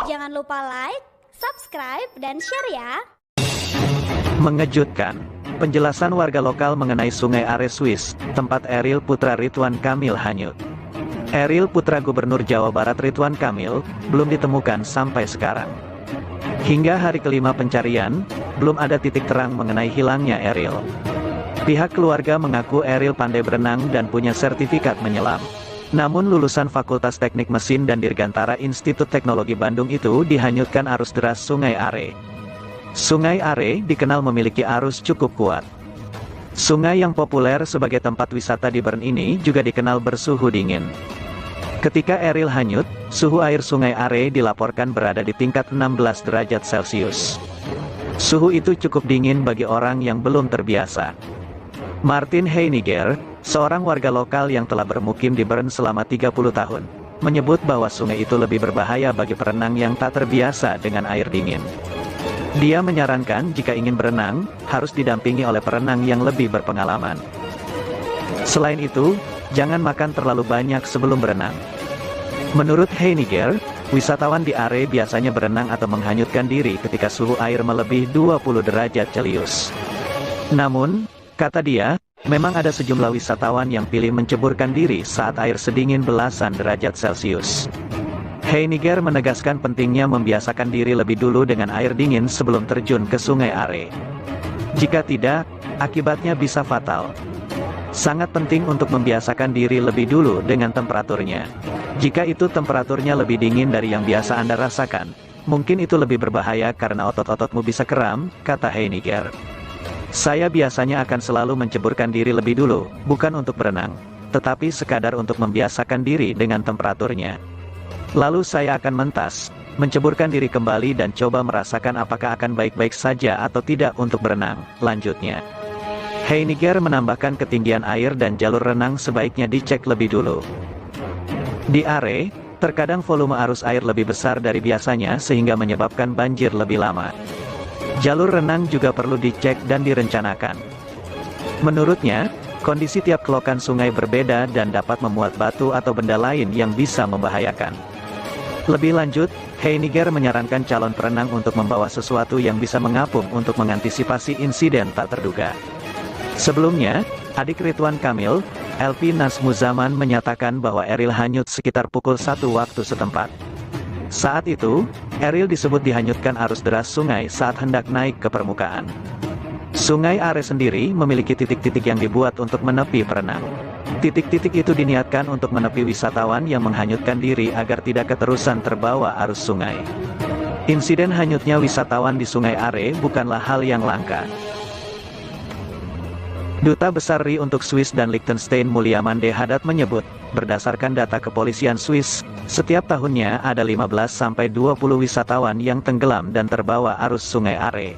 Jangan lupa like, subscribe, dan share ya. Mengejutkan, penjelasan warga lokal mengenai Sungai Are Swiss, tempat Eril putra Ridwan Kamil hanyut. Eril putra Gubernur Jawa Barat Ridwan Kamil, belum ditemukan sampai sekarang. Hingga hari kelima pencarian, belum ada titik terang mengenai hilangnya Eril. Pihak keluarga mengaku Eril pandai berenang dan punya sertifikat menyelam. Namun lulusan Fakultas Teknik Mesin dan Dirgantara Institut Teknologi Bandung itu dihanyutkan arus deras Sungai Are. Sungai Are dikenal memiliki arus cukup kuat. Sungai yang populer sebagai tempat wisata di Bern ini juga dikenal bersuhu dingin. Ketika Eril hanyut, suhu air Sungai Are dilaporkan berada di tingkat 16 derajat Celcius. Suhu itu cukup dingin bagi orang yang belum terbiasa. Martin Heiniger, seorang warga lokal yang telah bermukim di Bern selama 30 tahun, menyebut bahwa sungai itu lebih berbahaya bagi perenang yang tak terbiasa dengan air dingin. Dia menyarankan jika ingin berenang, harus didampingi oleh perenang yang lebih berpengalaman. Selain itu, jangan makan terlalu banyak sebelum berenang. Menurut Heiniger, wisatawan di Are biasanya berenang atau menghanyutkan diri ketika suhu air melebihi 20 derajat Celcius. Namun, kata dia, memang ada sejumlah wisatawan yang pilih menceburkan diri saat air sedingin belasan derajat Celcius. Heiniger menegaskan pentingnya membiasakan diri lebih dulu dengan air dingin sebelum terjun ke Sungai Are. Jika tidak, akibatnya bisa fatal. Sangat penting untuk membiasakan diri lebih dulu dengan temperaturnya. Jika itu temperaturnya lebih dingin dari yang biasa Anda rasakan, mungkin itu lebih berbahaya karena otot-ototmu bisa kram, kata Heiniger. Saya biasanya akan selalu menceburkan diri lebih dulu, bukan untuk berenang, tetapi sekadar untuk membiasakan diri dengan temperaturnya. Lalu saya akan mentas, menceburkan diri kembali dan coba merasakan apakah akan baik-baik saja atau tidak untuk berenang, lanjutnya. Heiniger menambahkan ketinggian air dan jalur renang sebaiknya dicek lebih dulu. Di Are, terkadang volume arus air lebih besar dari biasanya sehingga menyebabkan banjir lebih lama. Jalur renang juga perlu dicek dan direncanakan. Menurutnya, kondisi tiap kelokan sungai berbeda dan dapat memuat batu atau benda lain yang bisa membahayakan. Lebih lanjut, Heiniger menyarankan calon perenang untuk membawa sesuatu yang bisa mengapung untuk mengantisipasi insiden tak terduga. Sebelumnya, adik Ridwan Kamil, LP Nazmuzaman menyatakan bahwa Eril hanyut sekitar pukul 1 waktu setempat. Saat itu, Eril disebut dihanyutkan arus deras sungai saat hendak naik ke permukaan. Sungai Are sendiri memiliki titik-titik yang dibuat untuk menepi perenang. Titik-titik itu diniatkan untuk menepi wisatawan yang menghanyutkan diri agar tidak keterusan terbawa arus sungai. Insiden hanyutnya wisatawan di Sungai Are bukanlah hal yang langka. Duta Besar RI untuk Swiss dan Liechtenstein Mulyaman De Haddad menyebut, berdasarkan data kepolisian Swiss, setiap tahunnya ada 15-20 wisatawan yang tenggelam dan terbawa arus Sungai Are.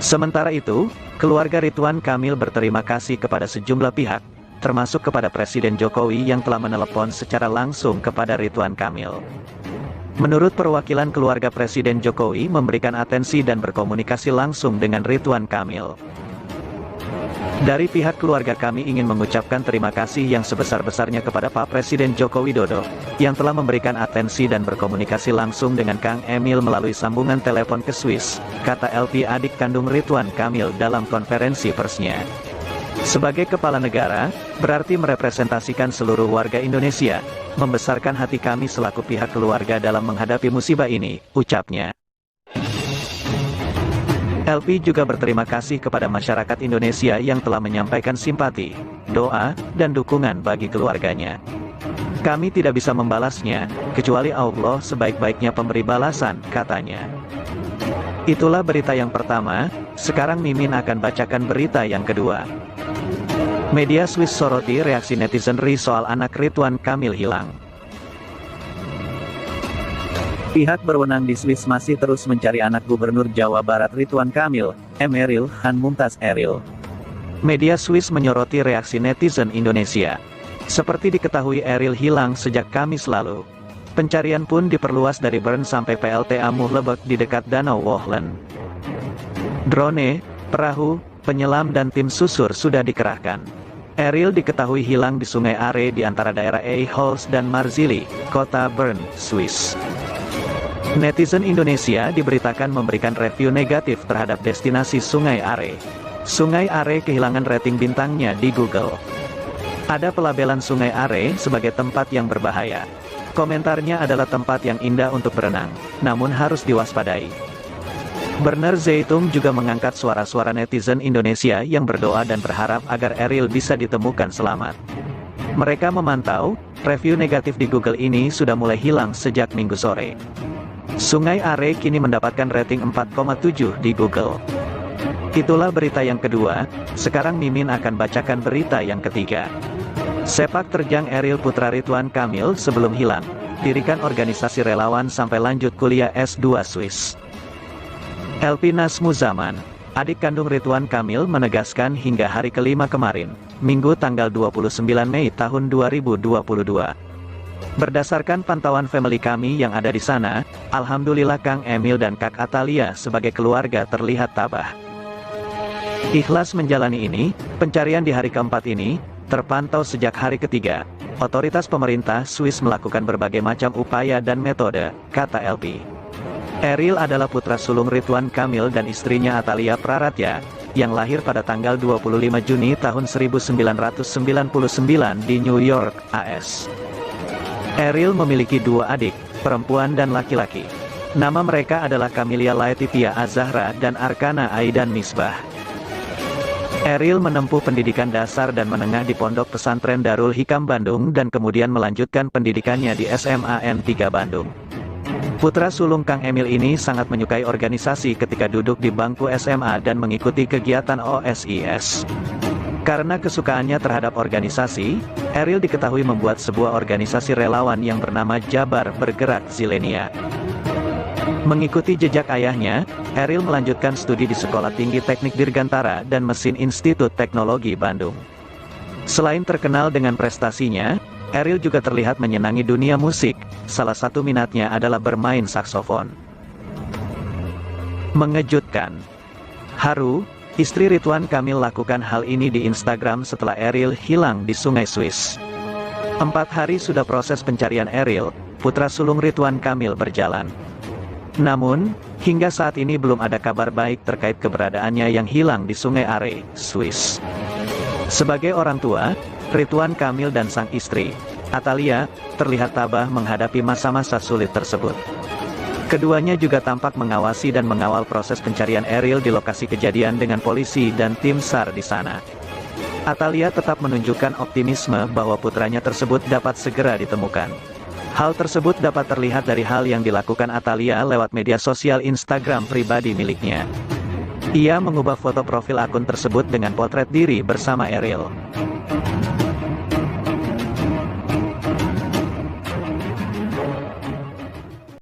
Sementara itu, keluarga Ridwan Kamil berterima kasih kepada sejumlah pihak, termasuk kepada Presiden Jokowi yang telah menelepon secara langsung kepada Ridwan Kamil. Menurut perwakilan keluarga Presiden Jokowi memberikan atensi dan berkomunikasi langsung dengan Ridwan Kamil. Dari pihak keluarga kami ingin mengucapkan terima kasih yang sebesar-besarnya kepada Pak Presiden Joko Widodo, yang telah memberikan atensi dan berkomunikasi langsung dengan Kang Emil melalui sambungan telepon ke Swiss, kata LP adik kandung Ridwan Kamil dalam konferensi persnya. Sebagai kepala negara, berarti merepresentasikan seluruh warga Indonesia, membesarkan hati kami selaku pihak keluarga dalam menghadapi musibah ini, ucapnya. LP juga berterima kasih kepada masyarakat Indonesia yang telah menyampaikan simpati, doa, dan dukungan bagi keluarganya. Kami tidak bisa membalasnya, kecuali Allah sebaik-baiknya pemberi balasan, katanya. Itulah berita yang pertama, sekarang Mimin akan bacakan berita yang kedua. Media Swiss soroti reaksi netizen RI soal anak Ridwan Kamil hilang. Pihak berwenang di Swiss masih terus mencari anak Gubernur Jawa Barat Ridwan Kamil, Eril Han Mumtaz Eril. Media Swiss menyoroti reaksi netizen Indonesia. Seperti diketahui Eril hilang sejak Kamis lalu. Pencarian pun diperluas dari Bern sampai PLTA Muhlebek di dekat Danau Wohlen. Drone, perahu, penyelam dan tim susur sudah dikerahkan. Eril diketahui hilang di Sungai Are di antara daerah Eichholz dan Marzili, kota Bern, Swiss. Netizen Indonesia diberitakan memberikan review negatif terhadap destinasi Sungai Are. Sungai Are kehilangan rating bintangnya di Google. Ada pelabelan Sungai Are sebagai tempat yang berbahaya. Komentarnya adalah tempat yang indah untuk berenang, namun harus diwaspadai. Berner Zaitung juga mengangkat suara-suara netizen Indonesia yang berdoa dan berharap agar Ariel bisa ditemukan selamat. Mereka memantau, review negatif di Google ini sudah mulai hilang sejak Minggu sore. Sungai Are kini mendapatkan rating 4,7 di Google. Itulah berita yang kedua, sekarang Mimin akan bacakan berita yang ketiga. Sepak terjang Ariel Putra Ridwan Kamil sebelum hilang, dirikan organisasi relawan sampai lanjut kuliah S2 Swiss. Elpinas Muzaman, adik kandung Ridwan Kamil menegaskan hingga hari kelima kemarin, Minggu tanggal 29 Mei tahun 2022. Berdasarkan pantauan family kami yang ada di sana, alhamdulillah Kang Emil dan Kak Atalia sebagai keluarga terlihat tabah. Ikhlas menjalani ini, pencarian di hari keempat ini, terpantau sejak hari ketiga. Otoritas pemerintah Swiss melakukan berbagai macam upaya dan metode, kata LP. Ariel adalah putra sulung Ridwan Kamil dan istrinya Atalia Praratya, yang lahir pada tanggal 25 Juni tahun 1999 di New York, AS. Ariel memiliki dua adik, perempuan dan laki-laki. Nama mereka adalah Camelia Laetitia Azahra dan Arkana Aidan Misbah. Ariel menempuh pendidikan dasar dan menengah di Pondok Pesantren Darul Hikam Bandung dan kemudian melanjutkan pendidikannya di SMAN 3 Bandung. Putra sulung Kang Emil ini sangat menyukai organisasi ketika duduk di bangku SMA dan mengikuti kegiatan OSIS. Karena kesukaannya terhadap organisasi, Ariel diketahui membuat sebuah organisasi relawan yang bernama Jabar Bergerak Zilenia. Mengikuti jejak ayahnya, Ariel melanjutkan studi di Sekolah Tinggi Teknik Dirgantara dan Mesin Institut Teknologi Bandung. Selain terkenal dengan prestasinya, Ariel juga terlihat menyenangi dunia musik, salah satu minatnya adalah bermain saksofon. Mengejutkan. Haru, istri Ridwan Kamil lakukan hal ini di Instagram setelah Ariel hilang di Sungai Swiss. 4 hari sudah proses pencarian Ariel, putra sulung Ridwan Kamil berjalan. Namun, hingga saat ini belum ada kabar baik terkait keberadaannya yang hilang di Sungai Are, Swiss. Sebagai orang tua, Ridwan Kamil dan sang istri, Atalia, terlihat tabah menghadapi masa-masa sulit tersebut. Keduanya juga tampak mengawasi dan mengawal proses pencarian Ariel di lokasi kejadian dengan polisi dan tim SAR di sana. Atalia tetap menunjukkan optimisme bahwa putranya tersebut dapat segera ditemukan. Hal tersebut dapat terlihat dari hal yang dilakukan Atalia lewat media sosial Instagram pribadi miliknya. Ia mengubah foto profil akun tersebut dengan potret diri bersama Ariel.